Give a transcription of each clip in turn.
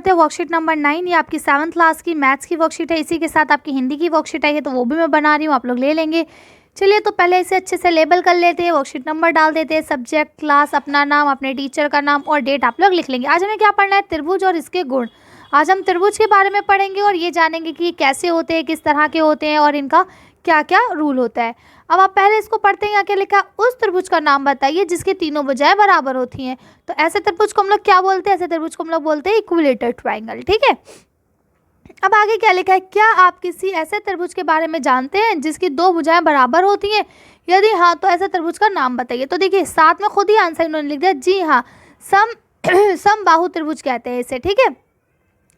करते हैं worksheet number 9। ये आपकी 7th क्लास की मैथ्स की वर्कशीट है, इसी के साथ आपकी हिंदी की वर्कशीट आई है, तो वो भी मैं बना रही हूँ, आप लोग ले लेंगे। चलिए तो पहले इसे अच्छे से लेबल कर लेते हैं, वर्कशीट नंबर डाल देते हैं, सब्जेक्ट, क्लास, अपना नाम, अपने टीचर का नाम और डेट आप लोग लिख लेंगे। आज हमें क्या पढ़ना है? त्रिभुज और इसके गुण। आज हम त्रिभुज के बारे में पढ़ेंगे और ये जानेंगे कि कैसे होते हैं, किस तरह के होते हैं और इनका क्या क्या रूल होता है। अब आप पहले इसको पढ़ते हैं, यहाँ क्या लिखा? उस त्रिभुज का नाम बताइए जिसके तीनों भुजाएं बराबर होती हैं। तो ऐसे त्रिभुज को हम लोग क्या बोलते हैं? ऐसे त्रिभुज को हम लोग बोलते हैं इक्विलेटरल ट्रायंगल। ठीक है, अब आगे क्या लिखा है? क्या आप किसी ऐसे त्रिभुज के बारे में जानते हैं जिसकी दो भुजाएं बराबर होती हैं? यदि हाँ तो ऐसे त्रिभुज का नाम बताइए। तो देखिए साथ में खुद ही आंसर इन्होंने लिख दिया, जी हाँ, समबाहु त्रिभुज कहते हैं इसे। ठीक है,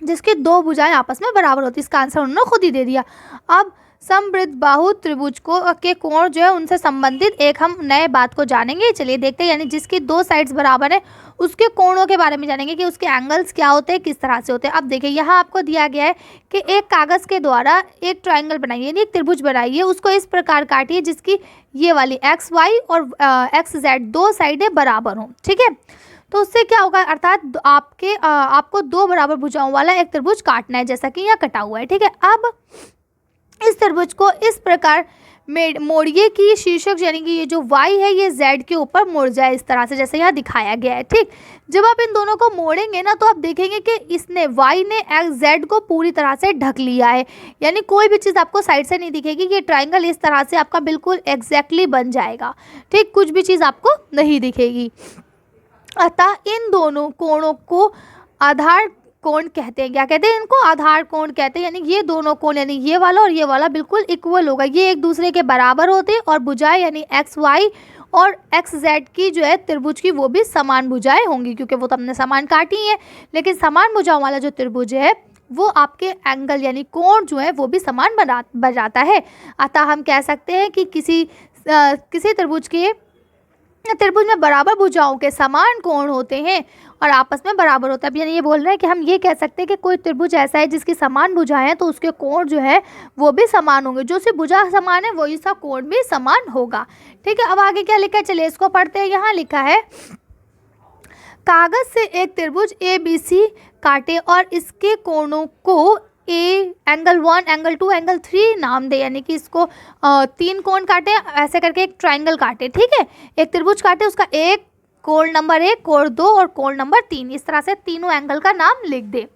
जिसकी दो भुजाएं आपस में बराबर होती है, इसका आंसर उन्होंने खुद ही दे दिया। अब समबाहु त्रिभुज को के कोण जो है उनसे संबंधित एक हम नए बात को जानेंगे। चलिए देखते हैं, यानी जिसकी दो साइड्स बराबर है उसके कोणों के बारे में जानेंगे कि उसके एंगल्स क्या होते हैं, किस तरह से होते हैं। अब देखिए यहाँ आपको दिया गया है कि एक कागज़ के द्वारा एक ट्रायंगल बनाइए, यानी एक त्रिभुज बनाइए, उसको इस प्रकार काटिए जिसकी ये वाली एक्स वाई और एक्स जेड दो साइडें बराबर हों। ठीक है, तो उससे क्या होगा? अर्थात आपको दो बराबर भुजाओं वाला एक त्रिभुज काटना है, जैसा कि यहाँ कटा हुआ है। ठीक है, अब इस त्रिभुज को इस प्रकार मोड़िए कि शीर्षक यानी कि ये जो y है ये z के ऊपर मुड़ जाए, इस तरह से जैसे यहाँ दिखाया गया है। ठीक, जब आप इन दोनों को मोड़ेंगे ना तो आप देखेंगे कि इसने y ने z को पूरी तरह से ढक लिया है, यानी कोई भी चीज़ आपको साइड से नहीं दिखेगी। ये ट्रायंगल इस तरह से आपका बिल्कुल एग्जैक्टली बन जाएगा। ठीक, कुछ भी चीज़ आपको नहीं दिखेगी। अतः इन दोनों कोणों को आधार कोण कहते हैं। क्या कहते हैं इनको? आधार कोण कहते हैं। यानी ये दोनों कोण, यानी ये वाला और ये वाला बिल्कुल इक्वल होगा, ये एक दूसरे के बराबर होते हैं और भुजाएं यानी एक्स वाई और एक्स जेड की जो है त्रिभुज की वो भी समान भुजाएं होंगी, क्योंकि वो तो हमने समान काटी है। लेकिन समान भुजाओं वाला जो त्रिभुज है वो आपके एंगल यानी कोण जो है वो भी समान बनाता है। अतः हम कह सकते हैं कि किसी त्रिभुज में बराबर भुजाओं के समान कोण होते हैं और आपस में बराबर होता है। अब यानी ये बोल रहे हैं कि हम ये कह सकते हैं कि कोई त्रिभुज ऐसा है जिसकी समान भुजाएं हैं तो उसके कोण जो है वो भी समान होंगे, जो सी भुजा समान है वही सा कोण भी समान होगा। ठीक है, अब आगे क्या लिखा है? चलिए इसको पढ़ते हैं। यहाँ लिखा है, कागज से एक त्रिभुज ABC काटे और इसके कोणों को एंगल 1, एंगल 2, एंगल 3 नाम दे, यानी कि इसको 3 कोण काटे, ऐसे करके एक ट्रायंगल काटे। ठीक है, एक त्रिभुज काटे, उसका एक कोण नंबर 1, कोण 2 और कोण नंबर 3, इस तरह से तीनों एंगल का नाम लिख दे।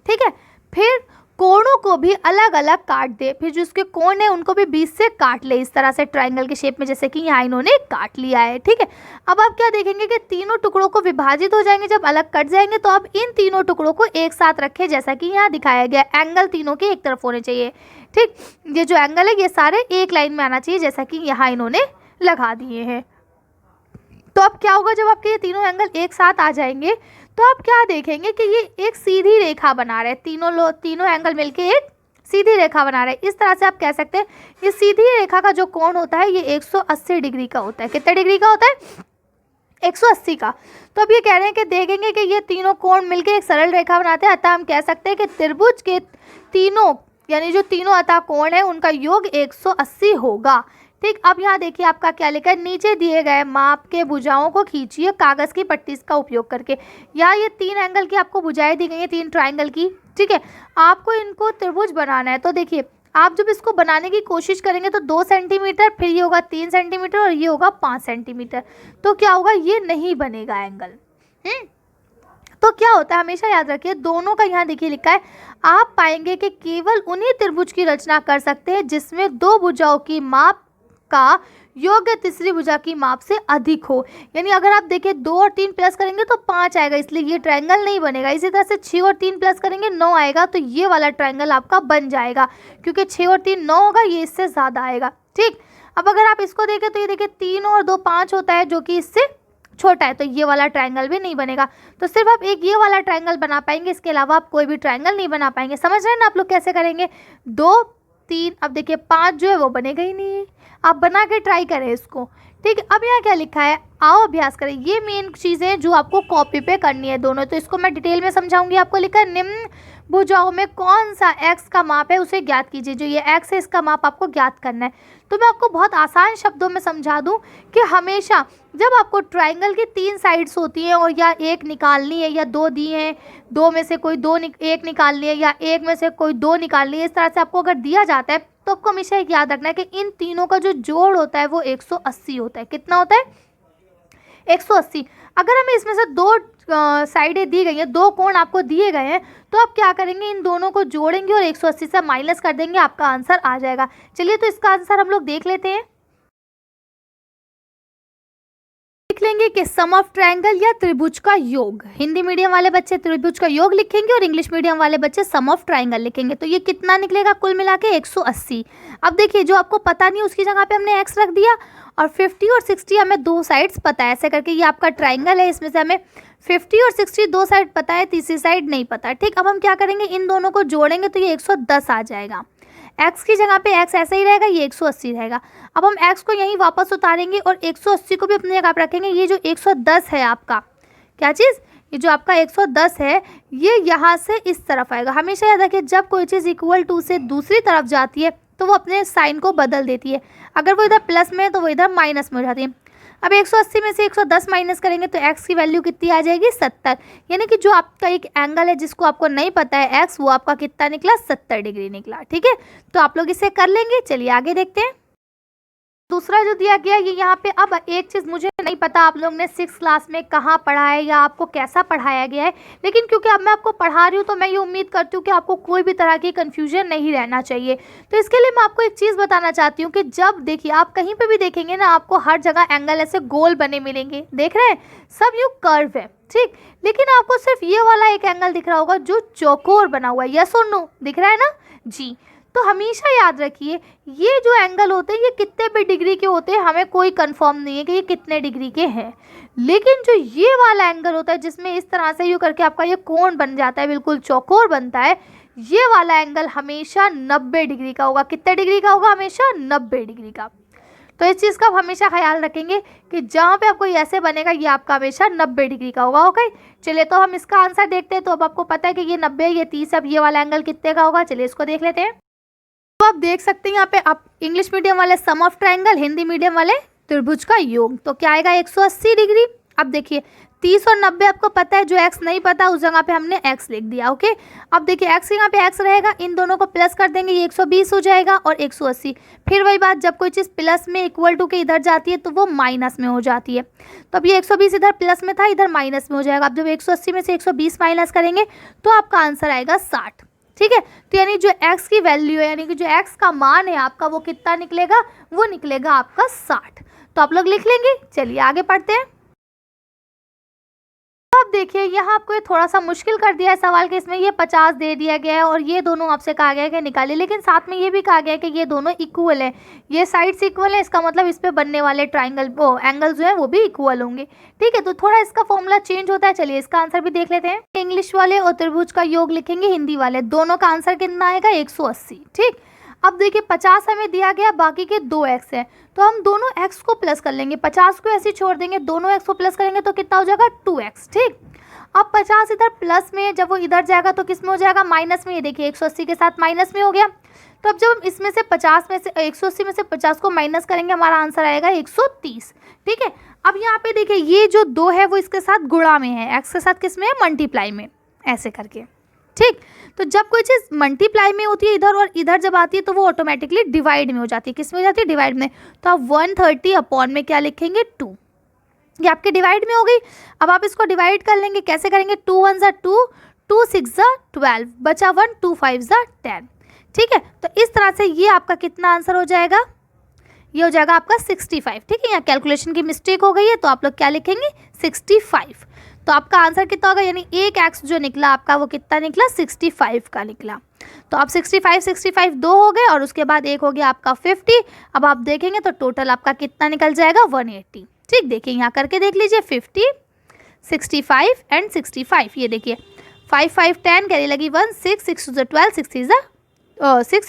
ठीक है, फिर कोणों को भी अलग अलग काट दे, फिर जो उसके कोण है उनको भी बीच से काट ले, इस तरह से ट्रायंगल के शेप में, जैसे कि यहाँ इन्होंने काट लिया है। ठीक है, अब आप क्या देखेंगे कि तीनों टुकड़ों को विभाजित हो जाएंगे, जब अलग कट जाएंगे तो आप इन तीनों टुकड़ों को एक साथ रखें, जैसा कि यहाँ दिखाया गया। एंगल तीनों के एक तरफ होने चाहिए। ठीक, ये जो एंगल है ये सारे एक लाइन में आना चाहिए, जैसा कि यहाँ इन्होंने लगा दिए हैं। तो अब क्या होगा? जब आपके ये तीनों एंगल एक साथ आ जाएंगे तो आप क्या देखेंगे कि ये एक सीधी रेखा बना रहे हैं, तीनों एंगल मिलके एक सीधी रेखा बना रहे हैं। इस तरह से आप कह सकते हैं ये सीधी रेखा का जो कोण होता है ये 180 डिग्री का होता है। कितने डिग्री का होता है? 180 का। तो अब ये कह रहे हैं कि देखेंगे कि ये तीनों कोण मिलके एक सरल रेखा बनाते हैं, अतः हम कह सकते हैं कि त्रिभुज के तीनों यानी जो तीनों अतः कोण है उनका योग 180 होगा। ठीक, अब यहाँ देखिए आपका क्या लिखा है? नीचे दिए गए माप के भुजाओं को खींचिए कागज की पट्टी का उपयोग करके। यहाँ ये 3 एंगल की आपको भुजाएं दी गई हैं, 3 ट्रायंगल की। ठीक है, आपको इनको त्रिभुज बनाना है। तो देखिए आप जब इसको बनाने की कोशिश करेंगे तो 2 सेंटीमीटर, फिर ये होगा 3 सेंटीमीटर और ये होगा 5 सेंटीमीटर, तो क्या होगा? ये नहीं बनेगा एंगल। तो क्या होता है, हमेशा याद रखिए दोनों का यहाँ देखिए लिखा है, आप पाएंगे कि केवल उन्हीं त्रिभुज की रचना कर सकते हैं जिसमें दो भुजाओं की माप का योग तीसरी भुजा की माप से अधिक हो। यानी अगर आप देखें 2 और 3 प्लस करेंगे तो 5 आएगा, इसलिए ये ट्रायंगल नहीं बनेगा। इसी तरह से 6 और 3 प्लस करेंगे 9 आएगा, तो ये वाला ट्रायंगल आपका बन जाएगा, क्योंकि 6 और 3 9 होगा, ये इससे ज़्यादा आएगा। ठीक, अब अगर आप इसको देखें तो ये देखिए 3 और 2 5 होता है, जो कि इससे छोटा है, तो ये वाला ट्रायंगल भी नहीं बनेगा। तो सिर्फ आप एक ये वाला ट्रायंगल बना पाएंगे, इसके अलावा आप कोई भी ट्रायंगल नहीं बना पाएंगे। समझ रहे हैं ना आप लोग कैसे करेंगे? 2 3, अब देखिए 5 जो है वो बनेगा ही नहीं है, आप बना के ट्राई करें इसको। ठीक है, अब यहाँ क्या लिखा है? आओ अभ्यास करें। ये मेन चीज़ें जो आपको कॉपी पे करनी है दोनों, तो इसको मैं डिटेल में समझाऊंगी। आपको लिखा है निम्न भुजाओं में कौन सा x का माप है उसे ज्ञात कीजिए। जो ये x है इसका माप आपको ज्ञात करना है। तो मैं आपको बहुत आसान शब्दों में समझा दूं कि हमेशा जब आपको ट्राइंगल की 3 साइड्स होती हैं और या एक निकालनी है या 2 दी हैं, 2 में से कोई एक निकालनी है या एक में से कोई 2 निकालनी है, इस तरह से आपको अगर दिया जाता है तो आपको हमेशा एक याद रखना है कि इन तीनों का जो जोड़ होता है वो 180 होता है। कितना होता है? 180। अगर हमें इसमें से 2 साइडें दी गई हैं, 2 कोण आपको दिए गए हैं, तो आप क्या करेंगे, इन दोनों को जोड़ेंगे और 180 से माइनस कर देंगे, आपका आंसर आ जाएगा। चलिए तो इसका आंसर हम लोग देख लेते हैं। लिख लेंगे कि सम ऑफ ट्रायंगल या त्रिभुज का योग। हिंदी मीडियम वाले बच्चे त्रिभुज का योग लिखेंगे और इंग्लिश मीडियम वाले बच्चे सम ऑफ ट्रायंगल लिखेंगे। तो ये कितना निकलेगा कुल मिला के? 180। अब देखिए, जो आपको पता नहीं उसकी जगह पे हमने x रख दिया और 50 और 60 हमें 2 साइड्स पता है। ऐसे करके ये आपका ट्राइंगल है, इसमें से हमें 50 और 60 2 साइड पता है, तीसरी साइड नहीं पता है। ठीक, अब हम क्या करेंगे, इन दोनों को जोड़ेंगे तो ये 110 आ जाएगा। x की जगह पे x ऐसा ही रहेगा, ये 180 रहेगा। अब हम x को यहीं वापस उतारेंगे और 180 को भी अपनी जगह पर रखेंगे। ये जो 110 है आपका, क्या चीज़, ये जो आपका 110 है, ये यहाँ से इस तरफ आएगा। हमेशा याद रखिए, जब कोई चीज़ इक्वल टू से दूसरी तरफ जाती है तो वो अपने साइन को बदल देती है। अगर वो इधर प्लस में है तो वो इधर माइनस में हो जाती है। अब 180 में से 110 माइनस करेंगे तो x की वैल्यू कितनी आ जाएगी? 70। यानी कि जो आपका एक एंगल है जिसको आपको नहीं पता है x, वो आपका कितना निकला? 70 डिग्री निकला। ठीक है, तो आप लोग इसे कर लेंगे। चलिए आगे देखते हैं। दूसरा जो दिया गया ये यहाँ पे, अब एक चीज़ मुझे नहीं पता आप लोग ने 6th क्लास में कहाँ पढ़ा है या आपको कैसा पढ़ाया गया है, लेकिन क्योंकि अब मैं आपको पढ़ा रही हूँ तो मैं ये उम्मीद करती हूँ कि आपको कोई भी तरह की कन्फ्यूजन नहीं रहना चाहिए। तो इसके लिए मैं आपको एक चीज़ बताना चाहती हूँ कि जब देखिए, आप कहीं पर भी देखेंगे ना, आपको हर जगह एंगल ऐसे गोल बने मिलेंगे। देख रहे हैं, सब यूँ कर्व है। ठीक, लेकिन आपको सिर्फ ये वाला एक एंगल दिख रहा होगा जो चौकोर बना हुआ है। यस और नो, दिख रहा है ना जी। तो हमेशा याद रखिए, ये जो एंगल होते हैं ये कितने भी डिग्री के होते हैं, हमें कोई कंफर्म नहीं है कि ये कितने डिग्री के हैं। लेकिन जो ये वाला एंगल होता है जिसमें इस तरह से यूँ करके आपका ये कोण बन जाता है, बिल्कुल चौकोर बनता है, ये वाला एंगल हमेशा 90 डिग्री का होगा। कितने डिग्री का होगा? हमेशा 90 डिग्री का। तो इस चीज़ का आप हमेशा ख्याल रखेंगे कि जहाँ पे आपको ऐसे बनेगा ये आपका हमेशा 90 डिग्री का होगा। ओके, चलिए तो हम इसका आंसर देखते हैं। तो अब आपको पता है कि ये 90, ये 30, अब ये वाला एंगल कितने का होगा? चलिए इसको देख लेते हैं। तो आप देख सकते हैं यहाँ पे, आप इंग्लिश मीडियम वाले सम ऑफ ट्रायंगल, हिंदी मीडियम वाले त्रिभुज का योग। तो क्या आएगा? 180 डिग्री। अब देखिए 30 और 90 आपको पता है, जो x नहीं पता उस जगह पे हमने x लिख दिया। ओके, अब देखिए x यहाँ पे x रहेगा, इन दोनों को प्लस कर देंगे, ये 120 हो जाएगा और 180। फिर वही बात, जब कोई चीज़ प्लस में इक्वल टू के इधर जाती है तो वो माइनस में हो जाती है। तो अब ये 120 इधर प्लस में था, इधर माइनस में हो जाएगा। अब जब 180 में से 120 माइनस करेंगे तो आपका आंसर आएगा 60। ठीक है, तो यानी जो x की वैल्यू है, यानी कि जो x का मान है आपका, वो कितना निकलेगा? वो निकलेगा आपका 60। तो आप लोग लिख लेंगे। चलिए आगे पढ़ते हैं। अब देखिए, यहाँ आपको ये थोड़ा सा मुश्किल कर दिया है सवाल के, इसमें ये 50 दे दिया गया है और ये दोनों आपसे कहा गया है कि निकालिए, लेकिन साथ में ये भी कहा गया है कि ये दोनों इक्वल है, ये साइड्स इक्वल है, इसका मतलब इस पे बनने वाले ट्राइंगल वो एंगल जो है वो भी इक्वल होंगे। ठीक है, तो थोड़ा इसका फॉर्मूला चेंज होता है। चलिए इसका आंसर भी देख लेते हैं। इंग्लिश वाले और त्रिभुज का योग लिखेंगे, हिंदी वाले, दोनों का आंसर कितना आएगा? 180। ठीक, अब देखिए 50 हमें दिया गया, बाकी के 2x है, तो हम दोनों x को प्लस कर लेंगे, 50 को ऐसे छोड़ देंगे, दोनों x को प्लस करेंगे तो कितना हो जाएगा? 2x। ठीक, अब 50 इधर प्लस में, जब वो इधर जाएगा तो किस में हो जाएगा? माइनस में। ये देखिए 180 के साथ माइनस में हो गया। तो अब जब हम इसमें से 50 में से 180 में से 50 को माइनस करेंगे, हमारा आंसर आएगा 130। ठीक है, अब यहाँ पे देखिए ये जो 2 है वो इसके साथ गुणा में है, x के साथ किस में है? मल्टीप्लाई में, ऐसे करके। ठीक, तो जब कोई चीज़ मल्टीप्लाई में होती है इधर और इधर जब आती है तो वो ऑटोमेटिकली डिवाइड में हो जाती है। किस में हो जाती है? डिवाइड में। तो आप 130 अपॉन में क्या लिखेंगे? 2। ये आपके डिवाइड में हो गई। अब आप इसको डिवाइड कर लेंगे, कैसे करेंगे? 2 1 ज़ा 2, 2 6 ज़ा 12, बचा 1, 2 5 ज़ा 10। ठीक है, तो इस तरह से ये आपका कितना आंसर हो जाएगा? ये हो जाएगा आपका 65। ठीक है, यहाँ कैलकुलेशन की मिस्टेक हो गई है, तो आप लोग क्या लिखेंगे? 65। तो आपका आंसर कितना होगा? यानी एक x जो निकला आपका वो कितना निकला? 65 का निकला। तो आप 65 2 हो गए और उसके बाद एक हो गया आपका 50। अब आप देखेंगे तो टोटल आपका कितना निकल जाएगा? 180। ठीक, देखिए यहाँ करके देख लीजिए, 50, 65 एंड 65। ये देखिए 5 5 10, कैरी लगी 1, 6 6 2 12, 6 6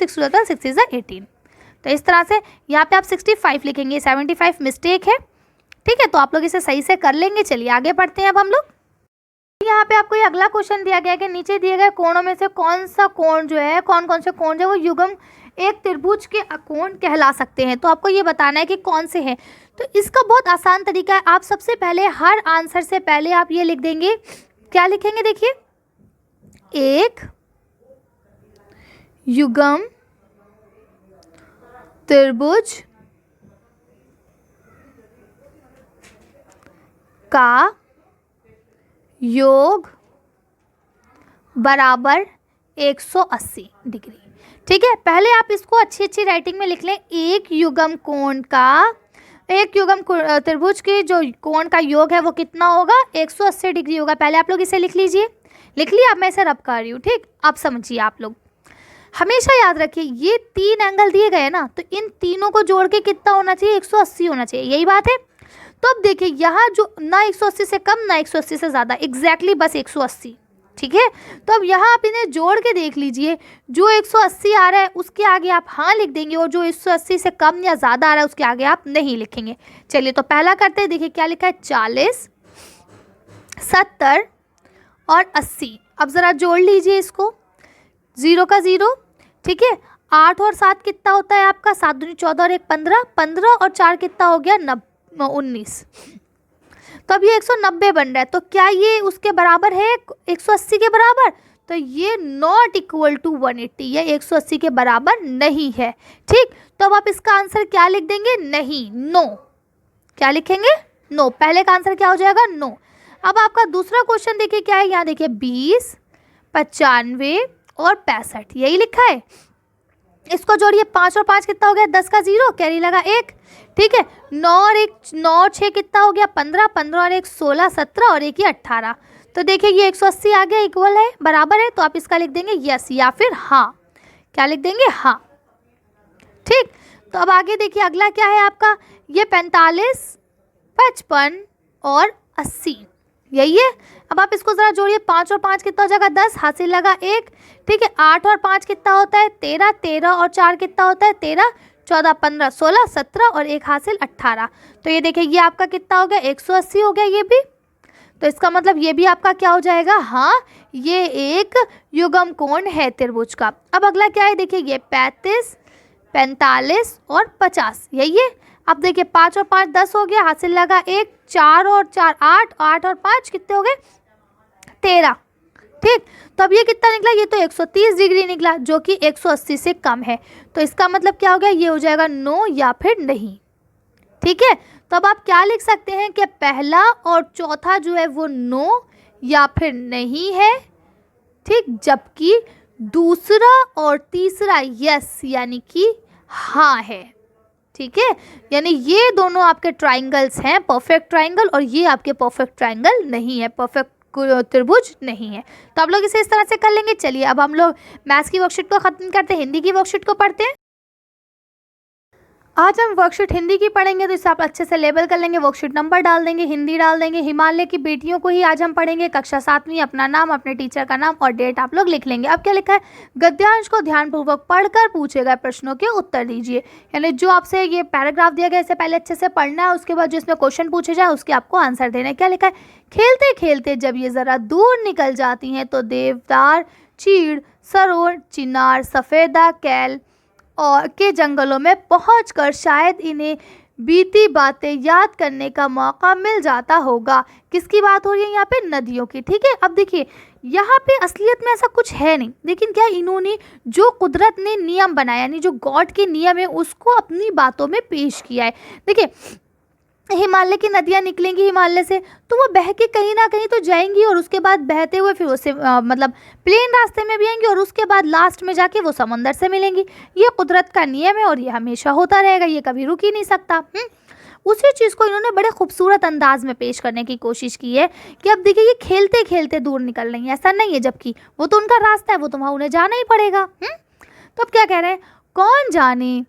2 12, 6 6 18। तो इस तरह से यहाँ पे आप 65 लिखेंगे, 75 मिस्टेक है। ठीक है, तो आप लोग इसे सही से कर लेंगे। चलिए आगे बढ़ते हैं। अब हम लोग यहाँ पे आपको ये अगला क्वेश्चन दिया गया है कि नीचे दिए गए कोणों में से कौन सा कोण जो है, कौन कौन से कोण जो है वो युग्म एक त्रिभुज के कोण कहला सकते हैं। तो आपको ये बताना है कि कौन से हैं। तो इसका बहुत आसान तरीका है, आप सबसे पहले हर आंसर से पहले आप ये लिख देंगे, क्या लिखेंगे, देखिए, एक युग्म त्रिभुज का योग बराबर 180 डिग्री। ठीक है, पहले आप इसको अच्छी अच्छी राइटिंग में लिख लें। एक युग्म त्रिभुज के जो कोण का योग है वो कितना होगा, 180 डिग्री होगा। पहले आप लोग इसे लिख लीजिए। लिख लिया, अब मैं इसे रब कर रही हूँ। ठीक, अब समझिए आप लोग, हमेशा याद रखिए ये 3 एंगल दिए गए ना, तो इन तीनों को जोड़ के कितना होना चाहिए, 180 होना चाहिए, यही बात है। तो अब देखिए यहाँ जो ना 180 से कम ना 180 से ज़्यादा, एग्जैक्टली बस 180। ठीक है, तो अब यहाँ आप इन्हें जोड़ के देख लीजिए, जो 180 आ रहा है उसके आगे आप हाँ लिख देंगे, और जो 180 से कम या ज़्यादा आ रहा है उसके आगे आप नहीं लिखेंगे। चलिए तो पहला करते हैं, देखिए क्या लिखा है, 40, 70 और 80। अब ज़रा जोड़ लीजिए इसको, 0 का 0। ठीक है, 8 और 7 कितना होता है आपका, 7 दूनी 14 और 1 15, 15 और 4 कितना हो गया, 19। तो अब ये 190 बन रहा है, तो क्या ये उसके बराबर है, 180 के बराबर? तो ये नॉट इक्वल टू 180, ये 180 के बराबर नहीं है। ठीक, तो अब आप इसका आंसर क्या लिख देंगे, नहीं, नो। क्या लिखेंगे, नो। पहले का आंसर क्या हो जाएगा, नो। अब आपका दूसरा क्वेश्चन देखिए क्या है, यहाँ देखिए 20, 95 और 65, यही लिखा है। इसको जोड़िए, 5 और 5 कितना हो गया, 10 का 0, कैरी लगा 1। ठीक है, 9 और 6 कितना हो गया, 15, 15 और 1 16, 17 और 1 ये 18। तो देखिए ये 180 आ गया, इक्वल है, बराबर है। तो आप इसका लिख देंगे यस या फिर हाँ। क्या लिख देंगे, हाँ। ठीक, तो अब आगे देखिए अगला क्या है आपका, ये 45, 55 और 80, यही है। अब आप इसको ज़रा जोड़िए, 5 और 5 कितना हो जाएगा, 10, हासिल लगा 1। ठीक है, 8 और 5 कितना होता है, 13, 13 और 4 कितना होता है, 13, 14, 15, 16, 17 और 1 हासिल 18। तो ये देखिए ये आपका कितना हो गया, 180 हो गया ये भी। तो इसका मतलब ये भी आपका क्या हो जाएगा, हाँ, ये एक युग्म कोण है त्रिभुज का। अब अगला क्या है, देखिए ये 35, 45 और 50, यही है। अब देखिए 5 और 5 10 हो गया, हासिल लगा 1, 4 और 4 8, 8 और 5 कितने हो गए, 13। ठीक, तो अब ये कितना निकला, ये तो 130 डिग्री निकला, जो कि 180 से कम है। तो इसका मतलब क्या हो गया, ये हो जाएगा नो या फिर नहीं। ठीक है, तो अब आप क्या लिख सकते हैं कि पहला और चौथा जो है वो नो या फिर नहीं है। ठीक, जबकि दूसरा और तीसरा यस यानी कि हाँ है। ठीक है, यानी ये दोनों आपके ट्राइंगल्स हैं, परफेक्ट ट्राइंगल, और ये आपके परफेक्ट ट्राइंगल नहीं है, परफेक्ट त्रिभुज नहीं है। तो आप लोग इसे इस तरह से कर लेंगे। चलिए अब हम लोग मैथ्स की वर्कशीट को खत्म करते हैं, हिंदी की वर्कशीट को पढ़ते हैं। आज हम वर्कशीट हिंदी की पढ़ेंगे, तो इसे आप अच्छे से लेबल कर लेंगे, वर्कशीट नंबर डाल देंगे, हिंदी डाल देंगे। हिमालय की बेटियों को ही आज हम पढ़ेंगे, कक्षा 7वीं, अपना नाम, अपने टीचर का नाम और डेट आप लोग लिख लेंगे। अब क्या लिखा है, गद्यांश को ध्यानपूर्वक पढ़कर पूछे गए प्रश्नों के उत्तर दीजिए। यानी जो आपसे ये पैराग्राफ दिया गया इसे पहले अच्छे से पढ़ना है, उसके बाद जो इसमें क्वेश्चन पूछे जाए उसके आपको आंसर देना है। क्या लिखा है, खेलते खेलते जब ये ज़रा दूर निकल जाती हैं तो देवदार, चीड़, सरोर, चिनार, सफ़ेदा, कैल और के जंगलों में पहुंचकर शायद इन्हें बीती बातें याद करने का मौका मिल जाता होगा। किसकी बात हो रही है यहाँ पे, नदियों की। ठीक है, अब देखिए यहाँ पे असलियत में ऐसा कुछ है नहीं, लेकिन क्या इन्होंने जो कुदरत ने नियम बनाया, यानी जो गॉड के नियम है उसको अपनी बातों में पेश किया है। देखिए हिमालय की नदियाँ निकलेंगी हिमालय से, तो वो बह के कहीं ना कहीं तो जाएंगी, और उसके बाद बहते हुए फिर उससे मतलब प्लेन रास्ते में भी आएंगी, और उसके बाद लास्ट में जाके वो समंदर से मिलेंगी। ये कुदरत का नियम है और ये हमेशा होता रहेगा, ये कभी रुक ही नहीं सकता। उसी चीज़ को इन्होंने बड़े खूबसूरत अंदाज में पेश करने की कोशिश की है कि अब देखिए ये खेलते खेलते दूर निकल रही है, ऐसा नहीं है, जबकि वो तो उनका रास्ता है, वो तो वहाँ उन्हें जाना ही पड़ेगा। तो अब क्या कह रहे हैं, कौन जाने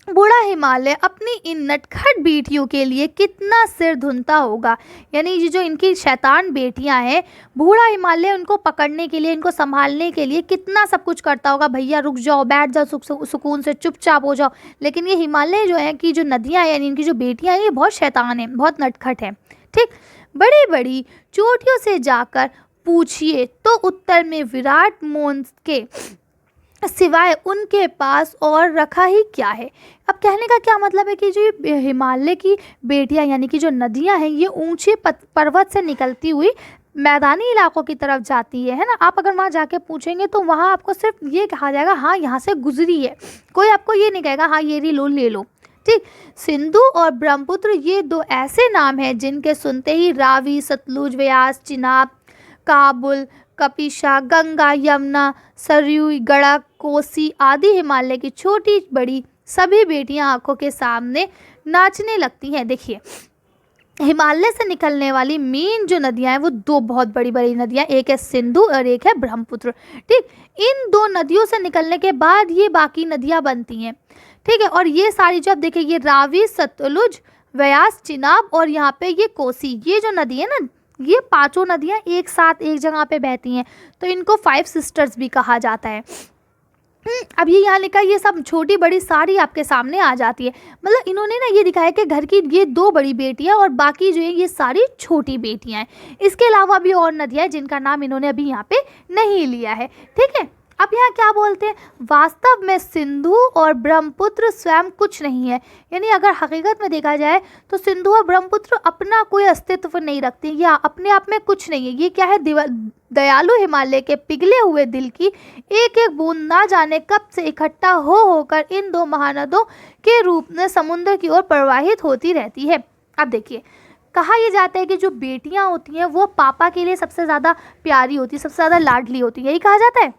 बूढ़ा हिमालय अपनी इन नटखट बेटियों के लिए कितना सिर धुनता होगा। यानी ये जो इनकी शैतान बेटियां हैं, बूढ़ा हिमालय उनको पकड़ने के लिए, इनको संभालने के लिए कितना सब कुछ करता होगा। भैया रुक जाओ, बैठ जाओ, सुकून से चुपचाप हो जाओ। लेकिन ये हिमालय जो है कि जो नदियाँ हैं, यानी इनकी जो बेटियाँ हैं, ये बहुत शैतान हैं, बहुत नटखट हैं। ठीक, बड़ी बड़ी चोटियों से जाकर पूछिए तो उत्तर में विराट मोन के सिवाय उनके पास और रखा ही क्या है। अब कहने का क्या मतलब है कि जो ये हिमालय की बेटियां यानी कि जो नदियां हैं ये ऊंचे पर्वत से निकलती हुई मैदानी इलाकों की तरफ जाती है ना। आप अगर वहाँ जाके पूछेंगे तो वहाँ आपको सिर्फ ये कहा जाएगा हाँ यहाँ से गुजरी है, कोई आपको ये नहीं कहेगा हाँ ये लो ले लो। ठीक, सिंधु और ब्रह्मपुत्र ये दो ऐसे नाम हैं जिनके सुनते ही रावी, सतलुज, व्यास, चिनाब, काबुल, कपिशा, गंगा, यमुना, सरयू, गड़क, कोसी आदि हिमालय की छोटी बड़ी सभी बेटियां आंखों के सामने नाचने लगती हैं। देखिए, हिमालय से निकलने वाली मेन जो नदियां हैं वो दो बहुत बड़ी बड़ी नदियां, एक है सिंधु और एक है ब्रह्मपुत्र। ठीक, इन दो नदियों से निकलने के बाद ये बाकी नदियां बनती हैं। ठीक है, और ये सारी जो आप देखिए ये रावी, सतलुज, व्यास, चिनाब और यहाँ पे ये कोसी, ये जो नदी है ना ये पांचों नदियां एक साथ एक जगह पे बहती हैं, तो इनको 5 सिस्टर्स भी कहा जाता है। अब ये यहाँ लिखा ये सब छोटी बड़ी सारी आपके सामने आ जाती है। मतलब इन्होंने ना ये दिखाया कि घर की ये दो बड़ी बेटियां और बाकी जो है ये सारी छोटी बेटियां हैं। इसके अलावा भी और नदियां हैं जिनका नाम इन्होंने अभी यहाँ पे नहीं लिया है। ठीक है, अब यहाँ क्या बोलते हैं, वास्तव में सिंधु और ब्रह्मपुत्र स्वयं कुछ नहीं है। यानी अगर हकीकत में देखा जाए तो सिंधु और ब्रह्मपुत्र अपना कोई अस्तित्व नहीं रखते या अपने आप में कुछ नहीं है। ये क्या है, दयालु हिमालय के पिघले हुए दिल की एक एक बूंद ना जाने कब से इकट्ठा हो होकर इन दो महानदों के रूप में समुद्र की ओर प्रवाहित होती रहती है। अब देखिए, कहा यह जाता है कि जो बेटियां होती हैं वो पापा के लिए सबसे ज़्यादा प्यारी होती है, सबसे ज़्यादा लाडली होती है, यही कहा जाता है।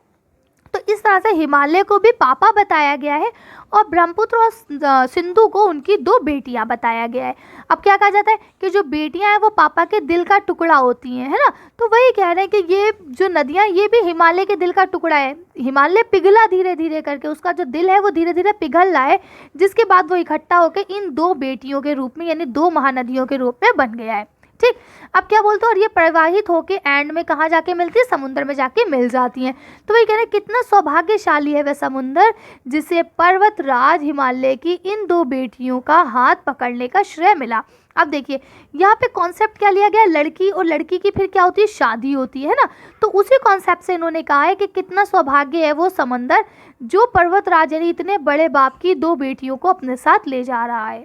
तो इस तरह से हिमालय को भी पापा बताया गया है और ब्रह्मपुत्र और सिंधु को उनकी दो बेटियां बताया गया है। अब क्या कहा जाता है कि जो बेटियां हैं वो पापा के दिल का टुकड़ा होती हैं, है ना। तो वही कह रहे हैं कि ये जो नदियां ये भी हिमालय के दिल का टुकड़ा है। हिमालय पिघला धीरे धीरे करके, उसका जो दिल है वो धीरे धीरे पिघल रहा है, जिसके बाद वो इकट्ठा होकर इन दो बेटियों के रूप में यानी दो महानदियों के रूप में बन गया है। ठीक, अब क्या बोलते हैं, और ये प्रवाहित होके एंड में कहाँ जाके मिलती है, समुद्र में जाके मिल जाती हैं। तो वही कह रहे हैं कितना सौभाग्यशाली है वह समुद्र जिसे पर्वतराज हिमालय की इन दो बेटियों का हाथ पकड़ने का श्रेय मिला। अब देखिए यहाँ पे कॉन्सेप्ट क्या लिया गया, लड़की और लड़की की फिर क्या होती है, शादी होती है ना। तो उसी कॉन्सेप्ट से इन्होंने कहा है कि कितना सौभाग्य है वो समंदर जो पर्वतराज यानी इतने बड़े बाप की दो बेटियों को अपने साथ ले जा रहा है।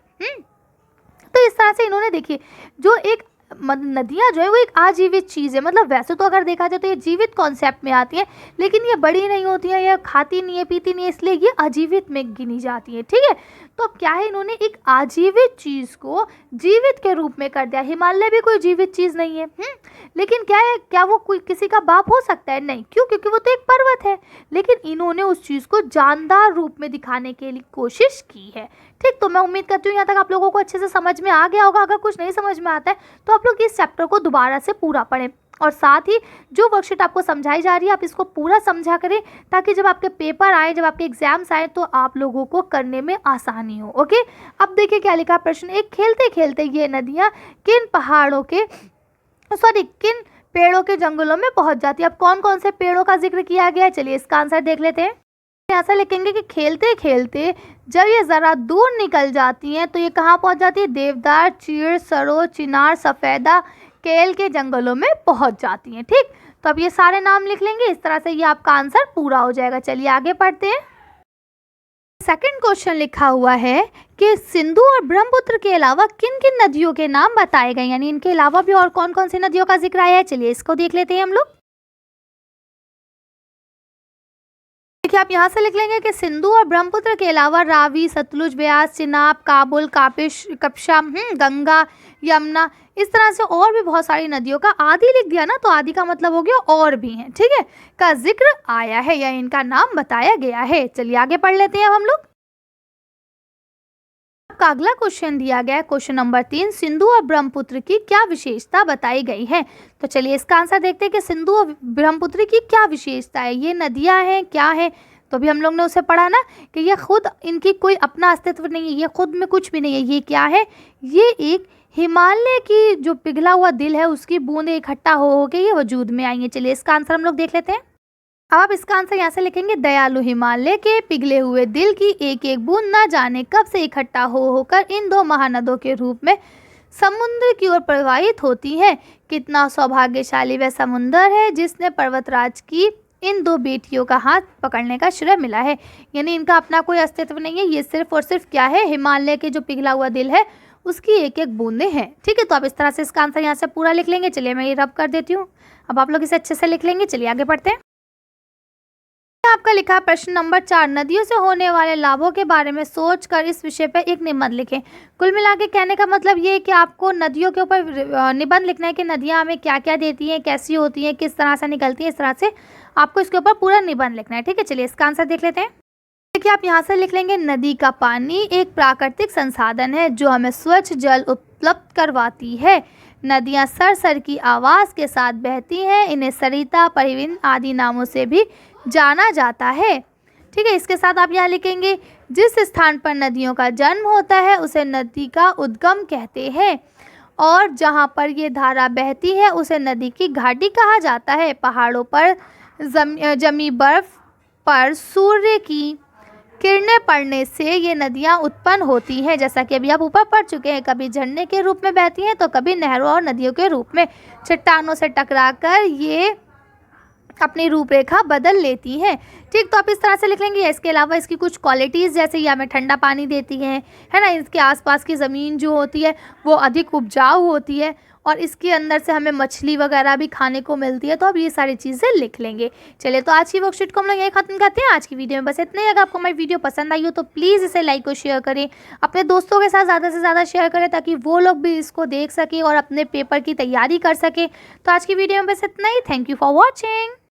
तो इस तरह से इन्होंने देखिए जो एक नदियाँ जो है वो एक आजीवित चीज़ है। मतलब वैसे तो अगर देखा जाए तो ये जीवित कॉन्सेप्ट में आती है, लेकिन ये बड़ी नहीं होती है, ये खाती नहीं है, पीती नहीं है, इसलिए ये अजीवित में गिनी जाती है। ठीक है, तो अब क्या है, इन्होंने एक आजीवित चीज़ को जीवित के रूप में कर दिया। हिमालय भी कोई जीवित चीज़ नहीं है, लेकिन क्या है, क्या वो कोई किसी का बाप हो सकता है, नहीं, क्यों, क्योंकि वो तो एक पर्वत है। लेकिन इन्होंने उस चीज़ को जानदार रूप में दिखाने के लिए कोशिश की है। ठीक, तो मैं उम्मीद करती हूँ यहाँ तक आप लोगों को अच्छे से समझ में आ गया होगा। अगर कुछ नहीं समझ में आता है तो आप लोग इस चैप्टर को दोबारा से पूरा पढ़ें, और साथ ही जो वर्कशीट आपको समझाई जा रही है आप इसको पूरा समझा करें, ताकि जब आपके पेपर आए, जब आपके एग्जाम्स आए तो आप लोगों को करने में आसानी हो। ओके, अब देखिए क्या लिखा प्रश्न, एक खेलते खेलते ये नदियाँ किन किन पेड़ों के जंगलों में पहुंच जाती है। अब कौन कौन से पेड़ों का जिक्र किया गया है, चलिए इसका आंसर देख लेते हैं। ऐसा लिखेंगे कि खेलते खेलते जब ये ज़रा दूर निकल जाती हैं तो ये कहाँ पहुँच जाती है, देवदार, चीड़, सरो, चिनार, सफ़ेदा, केल के जंगलों में पहुँच जाती हैं। ठीक, तो अब ये सारे नाम लिख लेंगे, इस तरह से ये आपका आंसर पूरा हो जाएगा। चलिए आगे पढ़ते हैं। सेकंड क्वेश्चन लिखा हुआ है कि सिंधु और ब्रह्मपुत्र के अलावा किन किन नदियों के नाम बताए गए, यानी इनके अलावा भी और कौन कौन सी नदियों का जिक्र आया है। चलिए इसको देख लेते हैं हम लोग। देखिए आप यहाँ से लिख लेंगे कि सिंधु और ब्रह्मपुत्र के अलावा रावी, सतलुज, व्यास, चिनाब, काबुल, कपिशा, गंगा, यमुना, इस तरह से और भी बहुत सारी नदियों का आदि लिख दिया ना, तो आदि का मतलब हो गया और भी हैं, ठीक है, का जिक्र आया है या इनका नाम बताया गया है। चलिए आगे पढ़ लेते हैं अब हम लोग। आपका अगला क्वेश्चन दिया गया है, क्वेश्चन नंबर 3, सिंधु और ब्रह्मपुत्र की क्या विशेषता बताई गई है। तो चलिए इसका आंसर देखते हैं कि सिंधु और ब्रह्मपुत्र की क्या विशेषता है, ये नदियां हैं क्या है। तो भी हम लोग ने उसे पढ़ा ना कि ये खुद इनकी कोई अपना अस्तित्व नहीं है, ये खुद में कुछ भी नहीं है। ये क्या है, ये एक हिमालय की जो पिघला हुआ दिल है उसकी बूंदें इकट्ठा हो के ये वजूद में आई हैं। चलिए इसका आंसर हम लोग देख लेते हैं। अब आप इसका आंसर यहाँ से लिखेंगे, दयालु हिमालय के पिघले हुए दिल की एक एक बूंद ना जाने कब से इकट्ठा हो होकर इन दो महानदों के रूप में समुद्र की ओर प्रवाहित होती है। कितना सौभाग्यशाली वह समुद्र है जिसने पर्वतराज की इन दो बेटियों का हाथ पकड़ने का श्रेय मिला है। यानी इनका अपना कोई अस्तित्व नहीं है, ये सिर्फ और सिर्फ क्या है, हिमालय के जो पिघला हुआ दिल है उसकी एक एक बूंदें हैं। ठीक है, तो आप इस तरह से इसका आंसर यहाँ से पूरा लिख लेंगे। चलिए मैं ये रब कर देती हूँ, अब आप लोग इसे अच्छे से लिख लेंगे। चलिए आगे बढ़ते हैं। आपका लिखा प्रश्न नंबर 4, नदियों से होने वाले लाभों के बारे में सोचकर इस विषय पर एक निबंध लिखें। कुल मिला के कहने का मतलब ये है कि आपको नदियों के ऊपर निबंध लिखना है कि नदियाँ हमें क्या क्या देती हैं, कैसी होती हैं, किस तरह से निकलती हैं, इस तरह से आपको इसके ऊपर पूरा निबंध लिखना है। ठीक है, चलिए इसका आंसर देख लेते हैं। देखिए आप यहाँ से लिख लेंगे, नदी का पानी एक प्राकृतिक संसाधन है जो हमें स्वच्छ जल उपलब्ध करवाती है। नदियाँ सर की आवाज़ के साथ बहती हैं, इन्हें सरिता, परिविन आदि नामों से भी जाना जाता है। ठीक है, इसके साथ आप यहाँ लिखेंगे, जिस स्थान पर नदियों का जन्म होता है उसे नदी का उद्गम कहते हैं और जहाँ पर ये धारा बहती है उसे नदी की घाटी कहा जाता है। पहाड़ों पर जमी बर्फ पर सूर्य की किरणें पड़ने से ये नदियाँ उत्पन्न होती हैं, जैसा कि अभी आप ऊपर पढ़ चुके हैं। कभी झरने के रूप में बहती हैं तो कभी नहरों और नदियों के रूप में चट्टानों से टकराकर ये अपनी रूपरेखा बदल लेती हैं। ठीक, तो आप इस तरह से लिख लेंगे। इसके अलावा इसकी कुछ क्वालिटीज़, जैसे ये हमें ठंडा पानी देती है ना, इसके आसपास की ज़मीन जो होती है वो अधिक उपजाऊ होती है और इसके अंदर से हमें मछली वगैरह भी खाने को मिलती है। तो अब ये सारी चीज़ें लिख लेंगे। चलिए, तो आज की वर्कशीट को हम लोग यही खत्म करते हैं। आज की वीडियो में बस इतना ही। अगर आपको हमारी वीडियो पसंद आई हो तो प्लीज़ इसे लाइक और शेयर करें, अपने दोस्तों के साथ ज़्यादा से ज़्यादा शेयर करें ताकि वो लोग भी इसको देख सकें और अपने पेपर की तैयारी कर सकें। तो आज की वीडियो में बस इतना ही। Thank you for watching.